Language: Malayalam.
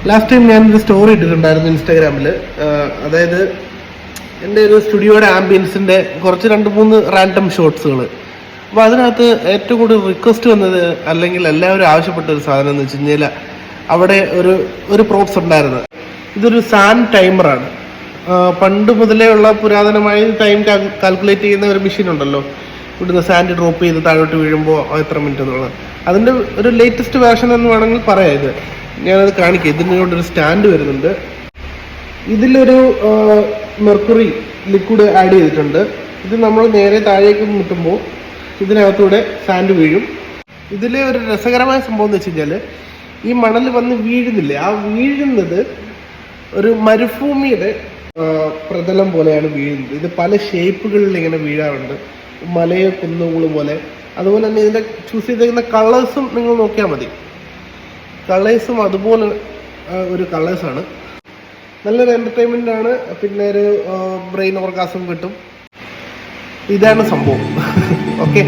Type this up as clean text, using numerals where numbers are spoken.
ലാസ്റ്റ് ടൈം ഞാനൊരു സ്റ്റോറി ഇട്ടിട്ടുണ്ടായിരുന്നു ഇൻസ്റ്റാഗ്രാമിൽ. അതായത് എൻ്റെ ഒരു സ്റ്റുഡിയോയുടെ ആംബിയൻസിൻ്റെ കുറച്ച് 2-3 റാൻഡം ഷോട്ട്സുകൾ. അപ്പോൾ അതിനകത്ത് ഏറ്റവും കൂടുതൽ റിക്വസ്റ്റ് വന്നത്, അല്ലെങ്കിൽ എല്ലാവരും ആവശ്യപ്പെട്ട ഒരു സാധനം എന്ന് വെച്ച് കഴിഞ്ഞാൽ, അവിടെ ഒരു പ്രോപ്സ് ഉണ്ടായിരുന്നു. ഇതൊരു സാൻഡ് ടൈമറാണ്. പണ്ട് മുതലേ ഉള്ള പുരാതനമായി ടൈം കാൽക്കുലേറ്റ് ചെയ്യുന്ന ഒരു മെഷീൻ ഉണ്ടല്ലോ, ഇവിടുന്ന് സാൻഡ് ഡ്രോപ്പ് ചെയ്ത് താഴോട്ട് വീഴുമ്പോൾ എത്ര മിനിറ്റ് എന്നുള്ളത്. അതിൻ്റെ ഒരു ലേറ്റസ്റ്റ് വേർഷൻ എന്ന് വേണമെങ്കിൽ പറയാം. ഇത് ഞാനത് കാണിക്കാം. ഇതിനോടൊരു സ്റ്റാൻഡ് വരുന്നുണ്ട്. ഇതിലൊരു മെർക്കുറി ലിക്വിഡ് ആഡ് ചെയ്തിട്ടുണ്ട്. ഇത് നമ്മൾ നേരെ താഴേക്ക് മുട്ടുമ്പോൾ ഇതിനകത്തൂടെ സാൻഡ് വീഴും. ഇതിലെ ഒരു രസകരമായ സംഭവം എന്ന് വെച്ച് കഴിഞ്ഞാൽ, ഈ മണൽ വന്ന് വീഴുന്നില്ലേ, ആ വീഴുന്നത് ഒരു മരുഭൂമിയുടെ പ്രതലം പോലെയാണ് വീഴുന്നത്. ഇത് പല ഷേപ്പുകളിൽ ഇങ്ങനെ വീഴാറുണ്ട്, മലയോ കുന്നുകൾ പോലെ. അതുപോലെ തന്നെ ഇതിൻ്റെ ചൂസ് ചെയ്തിരിക്കുന്ന കളേഴ്സും നിങ്ങൾ നോക്കിയാൽ മതി. കളേഴ്സും അതുപോലെ ഒരു കളേഴ്സാണ്. നല്ലൊരു എൻ്റർടൈൻമെൻ്റ് ആണ്. പിന്നെ ഒരു ബ്രെയിൻ ഓർഗാസം കിട്ടും. ഇതാണ് സംഭവം. ഓക്കെ.